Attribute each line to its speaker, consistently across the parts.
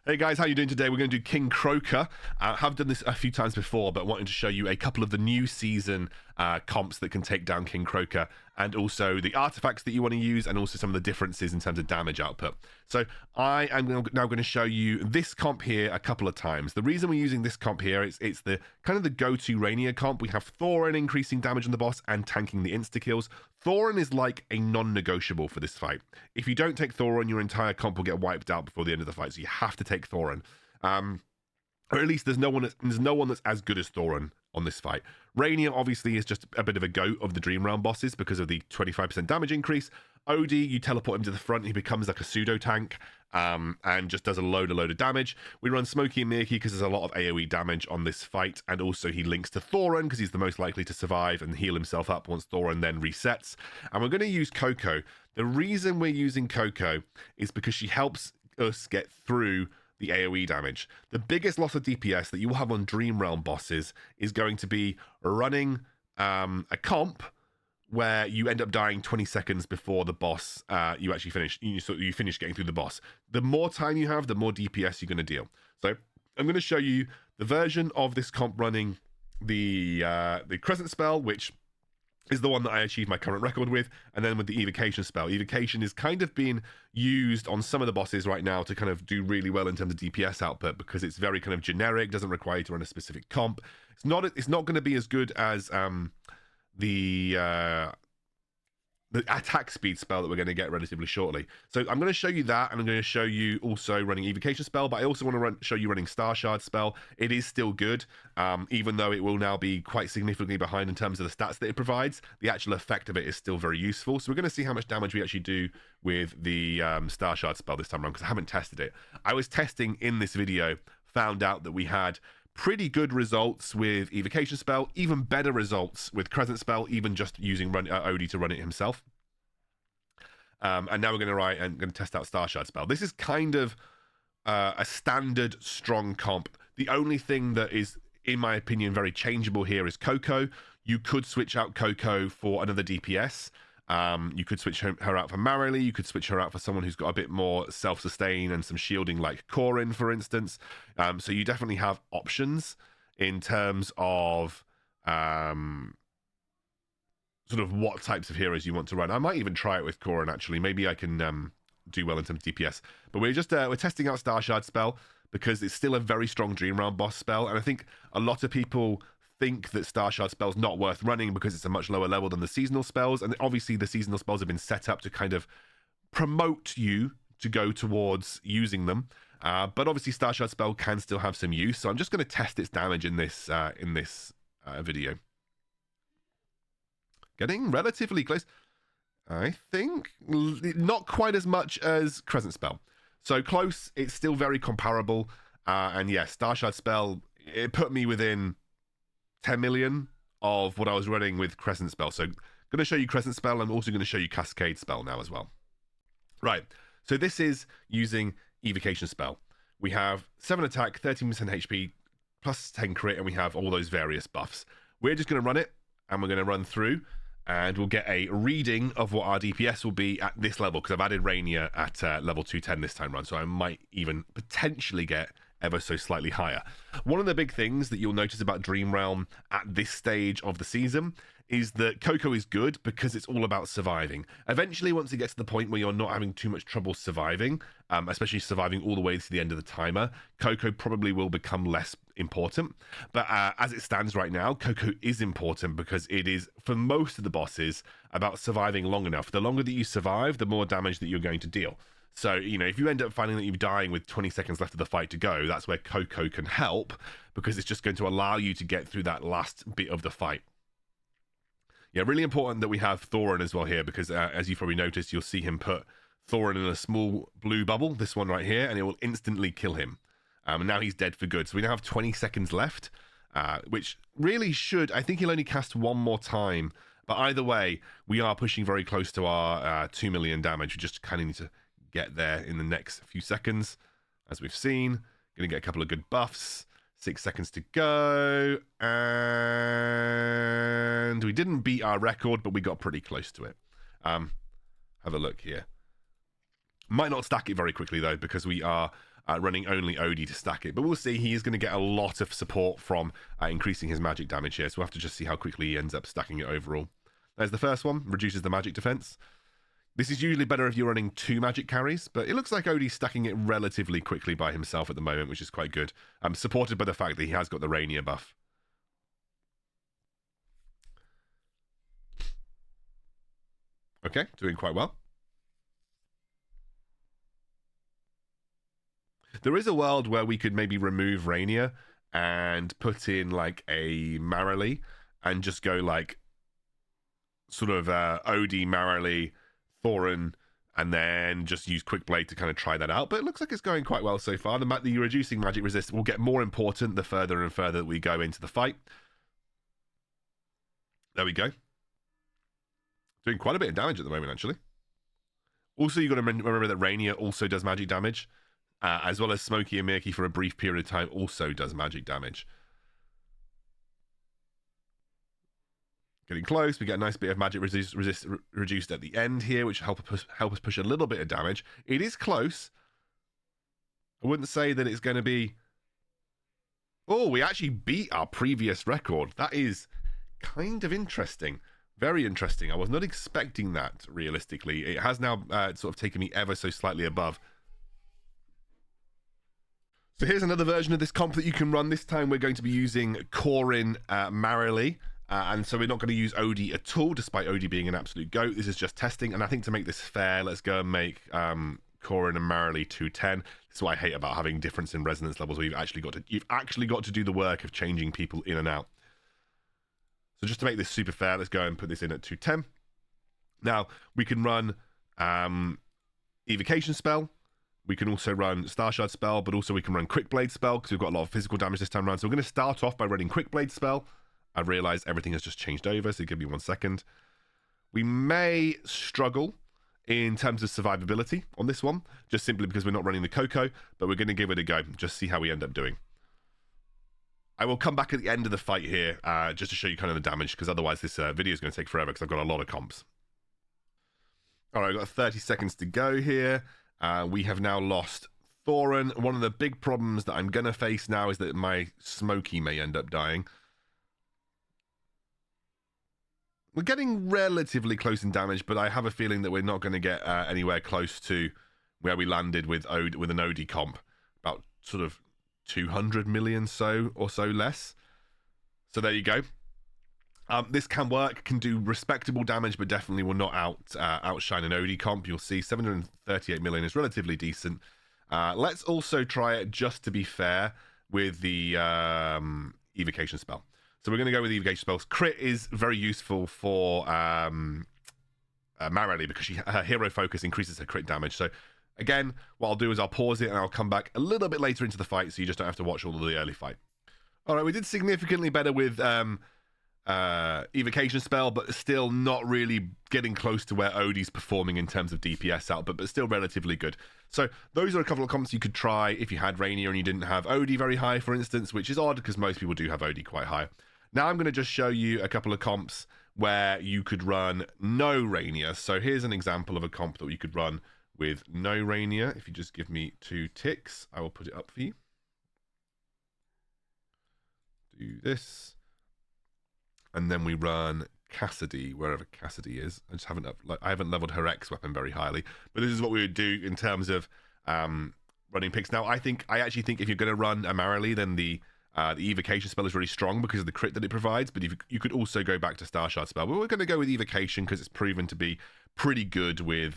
Speaker 1: Hey guys, how you doing today? We're going to do King Croaker. I have done this a few times before, but wanting to show you a couple of the new season comps that can take down King Croaker, and also the artifacts that you want to use, and also some of the differences in terms of damage output. So I am now going to show you this comp here a couple of times. The reason we're using this comp here is it's the kind of the go-to Renier comp. We have Thorin increasing damage on the boss and tanking the insta-kills. Thorin is like a non-negotiable for this fight. If you don't take Thorin, your entire comp will get wiped out before the end of the fight, so you have to take Thorin. Or at least there's no one that's as good as Thorin on this fight. Reinier obviously is just a bit of a goat of the Dream Realm bosses because of the 25% damage increase. Odie, you teleport him to the front, he becomes like a pseudo tank and just does a load of damage. We run Smokey and Mirky because there's a lot of AoE damage on this fight, and also he links to Thorin because he's the most likely to survive and heal himself up once Thorin then resets. And we're going to use Koko. The reason we're using Koko is because she helps us get through the AoE damage. The biggest loss of DPS that you will have on Dream Realm bosses is going to be running a comp where you end up dying 20 seconds before the boss you actually finish. You finish getting through the boss. The more time you have, the more DPS you're going to deal. So I'm going to show you the version of this comp running the Crescent Spell, which is the one that I achieved my current record with, and then with the Evocation spell. Evocation is kind of being used on some of the bosses right now to kind of do really well in terms of DPS output because it's very kind of generic, doesn't require you to run a specific comp. It's not going to be as good as the attack speed spell that we're going to get relatively shortly. So I'm going to show you that, and I'm going to show you also running Evocation spell, but I also want to show you running Starshard spell. It is still good, even though it will now be quite significantly behind in terms of the stats that it provides. The actual effect of it is still very useful. So we're going to see how much damage we actually do with the Starshard spell this time around, because I haven't tested it. I was testing in this video, found out that we had pretty good results with Evocation spell, even better results with Crescent Spell, even just using Odie to run it himself. And now we're going to test out Starshard spell. This is kind of a standard strong comp. The only thing that is, in my opinion, very changeable here is Koko. You could switch out Koko for another DPS. You could switch her out for Marilee. You could switch her out for someone who's got a bit more self-sustain and some shielding, like Korin, for instance. So you definitely have options in terms of sort of what types of heroes you want to run. I might even try it with Korin, actually. Maybe I can do well in terms of DPS. But we're testing out Starshard spell because it's still a very strong Dream Realm boss spell, and I think a lot of people think that Starshard spell's not worth running because it's a much lower level than the seasonal spells, and obviously the seasonal spells have been set up to kind of promote you to go towards using them, but obviously Starshard spell can still have some use, so I'm just going to test its damage in this video. Getting relatively close, I think. Not quite as much as Crescent Spell, so close. It's still very comparable, and yeah, Starshard spell, it put me within 10 million of what I was running with Crescent Spell. So I'm going to show you Crescent Spell. I'm also going to show you Cascade Spell now as well. Right, so this is using Evocation Spell. We have 7 attack, 13% HP, plus 10 crit, and we have all those various buffs. We're just going to run it, and we're going to run through, and we'll get a reading of what our DPS will be at this level, because I've added Reinier at level 210 this time around, so I might even potentially get ever so slightly higher. One of the big things that you'll notice about Dream Realm at this stage of the season is that Koko is good because it's all about surviving. Eventually, once it gets to the point where you're not having too much trouble surviving, especially surviving all the way to the end of the timer, Koko probably will become less important. But as it stands right now, Koko is important because it is, for most of the bosses, about surviving long enough. The longer that you survive, the more damage that you're going to deal. So, you know, if you end up finding that you're dying with 20 seconds left of the fight to go, that's where Koko can help, because it's just going to allow you to get through that last bit of the fight. Yeah, really important that we have Thorin as well here, because as you've probably noticed, you'll see him put Thorin in a small blue bubble, this one right here, and it will instantly kill him. And now he's dead for good. So we now have 20 seconds left, which really should, I think he'll only cast one more time. But either way, we are pushing very close to our 2 million damage. We just kind of need to get there in the next few seconds, as we've seen. Gonna get a couple of good buffs. 6 seconds to go, and we didn't beat our record, but we got pretty close to it. Have a look here. Might not stack it very quickly though, because we are running only Odie to stack it. But we'll see. He is going to get a lot of support from increasing his magic damage here. So we'll have to just see how quickly he ends up stacking it overall. There's the first one. Reduces the magic defense. This is usually better if you're running 2 magic carries, but it looks like Odie's stacking it relatively quickly by himself at the moment, which is quite good. Supported by the fact that he has got the Renier buff. Okay, doing quite well. There is a world where we could maybe remove Renier and put in like a Marilee and just go like sort of Odie, Marilee, Korin, and then just use Quickblade to kind of try that out. But it looks like it's going quite well so far. The reducing magic resist will get more important the further and further that we go into the fight. There we go. Doing quite a bit of damage at the moment, actually. Also, you've got to remember that Renier also does magic damage, as well as Smokey and Mirky for a brief period of time also does magic damage. Getting close, we get a nice bit of magic reduced at the end here, which help us push a little bit of damage. It is close. I wouldn't say that it's going to be... Oh, we actually beat our previous record. That is kind of interesting. Very interesting. I was not expecting that, realistically. It has now sort of taken me ever so slightly above. So here's another version of this comp that you can run. This time we're going to be using Korin Marilee. And so we're not going to use Odie at all, despite Odie being an absolute GOAT. This is just testing. And I think to make this fair, let's go and make Korin and Marilee 210. This is what I hate about having difference in resonance levels, where you've actually got to do the work of changing people in and out. So just to make this super fair, let's go and put this in at 210. Now, we can run Evocation Spell. We can also run Starshard Spell, but also we can run Quickblade Spell, because we've got a lot of physical damage this time around. So we're going to start off by running Quickblade Spell. I realise everything has just changed over, so give me 1 second. We may struggle in terms of survivability on this one, just simply because we're not running the Koko, but we're going to give it a go, just see how we end up doing. I will come back at the end of the fight here, just to show you kind of the damage, because otherwise this video is going to take forever, because I've got a lot of comps. All right, I've got 30 seconds to go here. We have now lost Korin. One of the big problems that I'm going to face now is that my Smokey may end up dying. We're getting relatively close in damage, but I have a feeling that we're not going to get anywhere close to where we landed with an Odie comp. About sort of 200 million or so less. So there you go. This can work, can do respectable damage, but definitely will not outshine an Odie comp. You'll see 738 million is relatively decent. Let's also try it, just to be fair, with the Evocation Spell. So we're going to go with the Evocation Spells. Crit is very useful for Marilee, because her hero focus increases her crit damage. So again, what I'll do is I'll pause it and I'll come back a little bit later into the fight, so you just don't have to watch all of the early fight. All right, we did significantly better with Evocation Spell, but still not really getting close to where Odie's performing in terms of DPS output, but still relatively good. So those are a couple of comps you could try if you had Renier and you didn't have Odie very high, for instance, which is odd because most people do have Odie quite high. Now I'm going to just show you a couple of comps where you could run no Renier. So here's an example of a comp that you could run with no Renier. If you just give me 2 ticks, I will put it up for you. Do this. And then we run Cassadee, wherever Cassadee is. I haven't leveled her X weapon very highly, but this is what we would do in terms of running picks. Now, I actually think if you're going to run a Marilee, then the Evocation Spell is really strong because of the crit that it provides, but you could also go back to Starshard Spell. But we're going to go with Evocation because it's proven to be pretty good with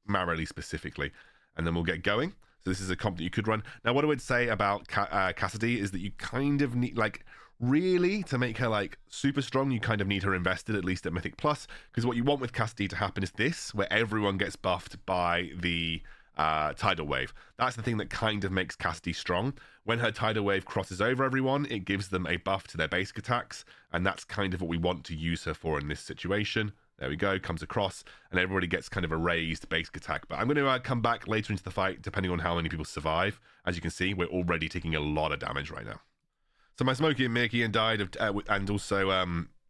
Speaker 1: Marilee specifically. And then we'll get going. So this is a comp that you could run. Now, what I would say about Cassadee is that you kind of need, like, really, to make her, like, super strong, you kind of need her invested, at least at Mythic Plus, because what you want with Cassadee to happen is this, where everyone gets buffed by the tidal wave. That's the thing that kind of makes Cassadee strong. When her tidal wave crosses over everyone, it gives them a buff to their basic attacks, and that's kind of what we want to use her for in this situation. There we go, comes across, and everybody gets kind of a raised basic attack. But I'm going to come back later into the fight, depending on how many people survive. As you can see, we're already taking a lot of damage right now. So my Smokey and Mirky died, and also,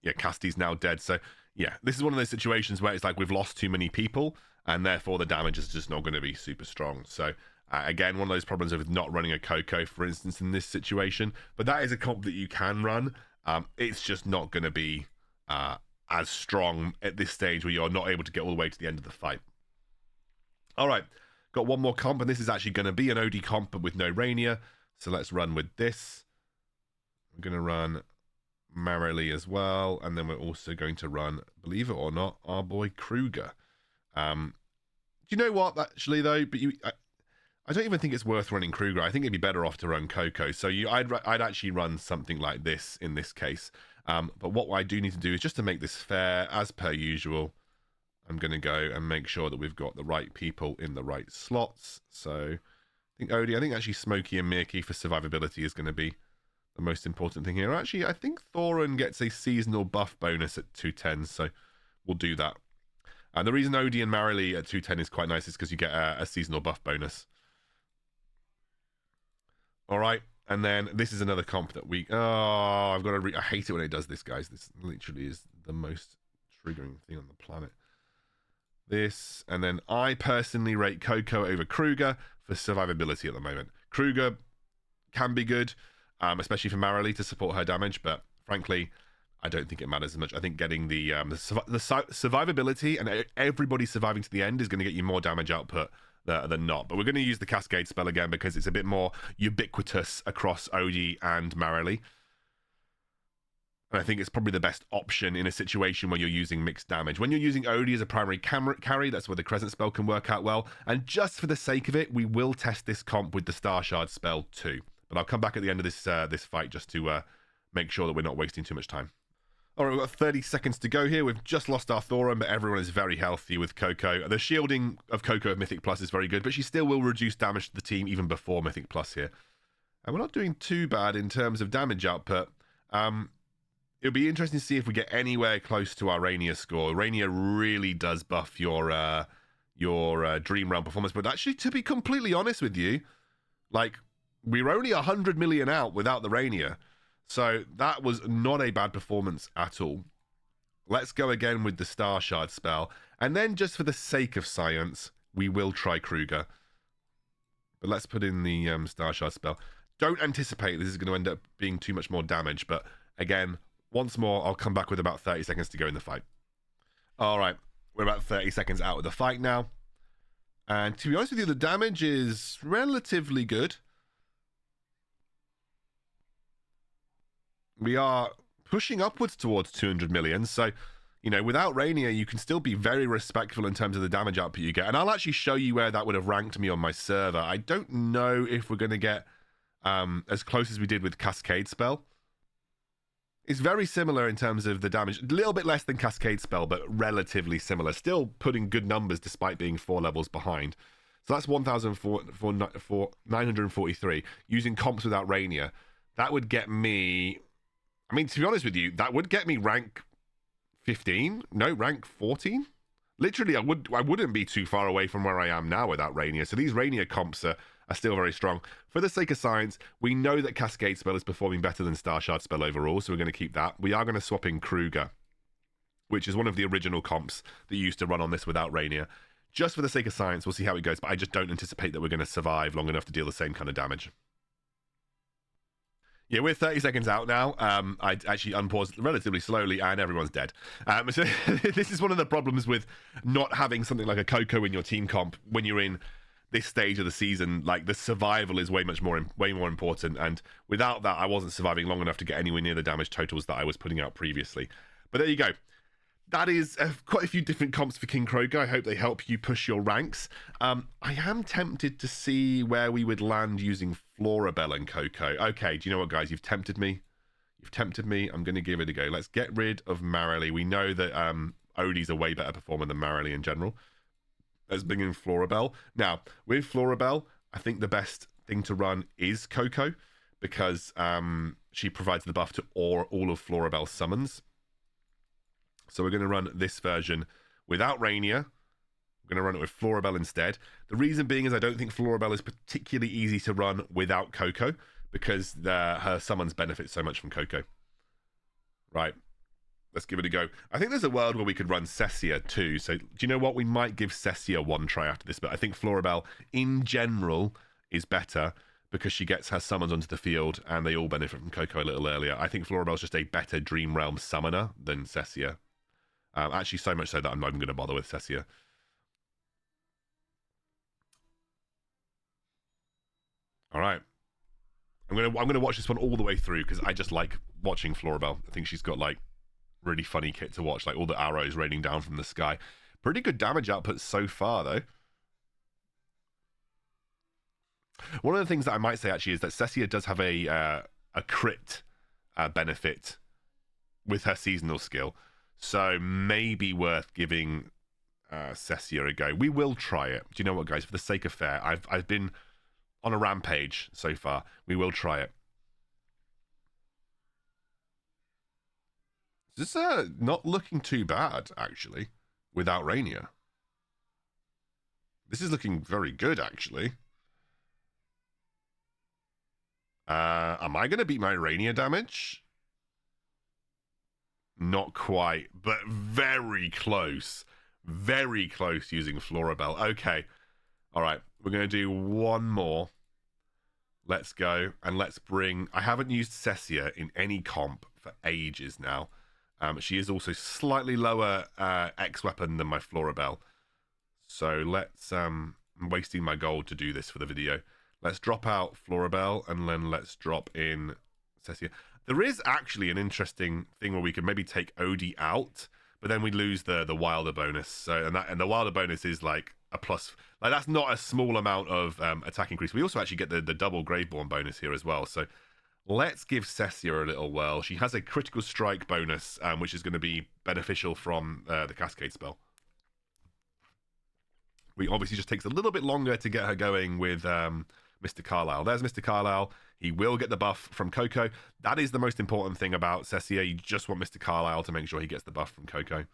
Speaker 1: Cassadee's now dead. So, yeah, this is one of those situations where it's like we've lost too many people, and therefore the damage is just not going to be super strong. So again, one of those problems with not running a Koko, for instance, in this situation. But that is a comp that you can run. It's just not going to be as strong at this stage where you're not able to get all the way to the end of the fight. All right, got one more comp, and this is actually going to be an Odie comp, but with no Renier. So let's run with this. We're going to run Marilee as well, and then we're also going to run, believe it or not, our boy Kruger. Do you know what, actually, though? But I don't even think it's worth running Kruger. I think it'd be better off to run Koko. So I'd actually run something like this in this case. But what I do need to do is just to make this fair, as per usual, I'm going to go and make sure that we've got the right people in the right slots. So I think Odie, I think actually Smokey and Mirky for survivability is going to be the most important thing here. Actually, I think Thorin gets a seasonal buff bonus at 210, so we'll do that. And the reason Odie and Marilee at 210 is quite nice is because you get a seasonal buff bonus. All right, and then this is another comp that we... Oh, I've got to... I hate it when it does this, guys. This literally is the most triggering thing on the planet. This, and then I personally rate Koko over Kruger for survivability at the moment. Kruger can be good, especially for Marilee to support her damage, but frankly, I don't think it matters as much. I think getting the survivability and everybody surviving to the end is going to get you more damage output than not. But we're going to use the Cascade spell again because it's a bit more ubiquitous across Odie and Marilee. And I think it's probably the best option in a situation where you're using mixed damage. When you're using Odie as a primary carry, that's where the Crescent Spell can work out well. And just for the sake of it, we will test this comp with the Starshard spell too. But I'll come back at the end of this fight just to make sure that we're not wasting too much time. All right, we've got 30 seconds to go here. We've just lost our Thorin, but everyone is very healthy with Koko. The shielding of Koko of Mythic Plus is very good, but she still will reduce damage to the team even before Mythic Plus here. And we're not doing too bad in terms of damage output. It'll be interesting to see if we get anywhere close to our Renier score. Renier really does buff your Dream Realm performance, but actually, to be completely honest with you, like, we're only 100 million out without the Renier. So that was not a bad performance at all. Let's go again with the Starshard spell. And then just for the sake of science, we will try Kruger. But let's put in the Starshard spell. Don't anticipate this is going to end up being too much more damage. But again, once more, I'll come back with about 30 seconds to go in the fight. All right, we're about 30 seconds out of the fight now. And to be honest with you, the damage is relatively good. We are pushing upwards towards 200 million. So, you know, without Renier, you can still be very respectful in terms of the damage output you get. And I'll actually show you where that would have ranked me on my server. I don't know if we're going to get as close as we did with Cascade Spell. It's very similar in terms of the damage. A little bit less than Cascade Spell, but relatively similar. Still putting good numbers despite being 4 levels behind. So that's 1,943. Using comps without Renier. That would get me... I mean, to be honest with you, that would get me rank 15. No, rank 14. Literally, I wouldn't be too far away from where I am now without Renier. So these Renier comps are still very strong. For the sake of science, we know that Cascade Spell is performing better than Starshard Spell overall, so we're going to keep that. We are going to swap in Kruger, which is one of the original comps that you used to run on this without Renier. Just for the sake of science, we'll see how it goes, but I just don't anticipate that we're going to survive long enough to deal the same kind of damage. Yeah, we're 30 seconds out now. I actually unpaused relatively slowly, and everyone's dead. So this is one of the problems with not having something like a Koko in your team comp when you're in this stage of the season. Like, the survival is way more important, and without that, I wasn't surviving long enough to get anywhere near the damage totals that I was putting out previously. But there you go. That is quite a few different comps for King Croaker. I hope they help you push your ranks. I am tempted to see where we would land using Florabelle and Koko. Okay, do you know what, guys? You've tempted me. You've tempted me. I'm going to give it a go. Let's get rid of Marilee. We know that Odie's a way better performer than Marilee in general. Let's bring in Florabelle. Now, with Florabelle, I think the best thing to run is Koko because she provides the buff to all of Florabelle's summons. So we're going to run this version without Renier. We're going to run it with Florabelle instead. The reason being is I don't think Florabelle is particularly easy to run without Koko because her summons benefit so much from Koko. Right. Let's give it a go. I think there's a world where we could run Cecia too. So do you know what? We might give Cecia one try after this, but I think Florabelle in general is better because she gets her summons onto the field and they all benefit from Koko a little earlier. I think Florabelle's just a better Dream Realm summoner than Cecia. Actually, so much so that I'm not even going to bother with Cecia. All right. I'm gonna watch this one all the way through because I just like watching Florabelle. I think she's got like really funny kit to watch, like all the arrows raining down from the sky. Pretty good damage output so far, though. One of the things that I might say actually is that Cecia does have a crit benefit with her seasonal skill, so maybe worth giving Cecia a go. We will try it. Do you know what, guys? For the sake of fair, I've been on a rampage so far. We will try it. This is not looking too bad, actually, without Reinier. This is looking very good, actually. Am I going to beat my Reinier damage? Not quite, but very close. Very close using Florabelle. Okay. All right. We're going to do one more. Let's go. And let's bring... I haven't used Cecia in any comp for ages now. She is also slightly lower X weapon than my Florabelle. So let's... I'm wasting my gold to do this for the video. Let's drop out Florabelle and then let's drop in Cecia. There is actually an interesting thing where we could maybe take Odie out, but then we lose the Wilder bonus. So and the Wilder bonus is like a plus. Like that's not a small amount of attack increase. We also actually get the double Graveborn bonus here as well. So let's give Cecia a little whirl. She has a critical strike bonus, which is going to be beneficial from the Cascade spell. We obviously just takes a little bit longer to get her going with Mr. Carlisle. There's Mr. Carlisle. He will get the buff from Koko. That is the most important thing about Cecia. You just want Mr. Carlisle to make sure he gets the buff from Koko.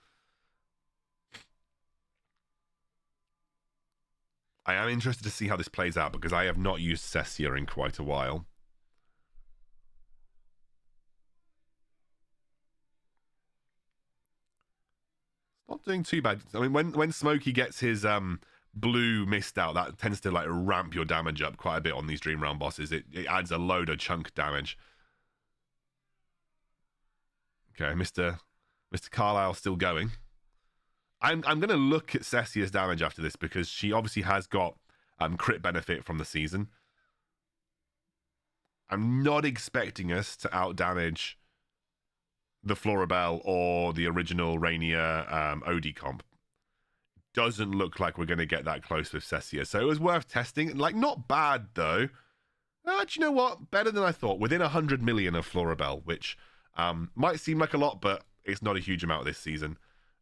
Speaker 1: I am interested to see how this plays out because I have not used Cecia in quite a while. It's not doing too bad. I mean, when Smokey gets his blue mist out, that tends to like ramp your damage up quite a bit on these Dream Realm bosses. It adds a load of chunk damage. Okay, Mr. Carlisle still going. I'm gonna look at Cecia's damage after this because she obviously has got crit benefit from the season. I'm not expecting us to out damage the Florabelle or the original Reinier Odie comp. Doesn't look like we're going to get that close with Cecia. So it was worth testing. Like, not bad, though. Do you know what? Better than I thought. Within 100 million of Florabelle, which might seem like a lot, but it's not a huge amount this season.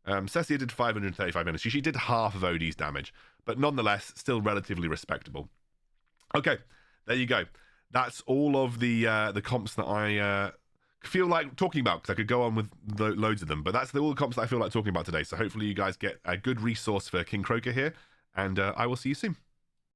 Speaker 1: Cecia did 535 energy. She did half of Odie's damage, but nonetheless, still relatively respectable. Okay, there you go. That's all of the comps that I feel like talking about, because I could go on with loads of them, but that's all the comps that I feel like talking about today. So hopefully you guys get a good resource for King Croaker here, and I will see you soon.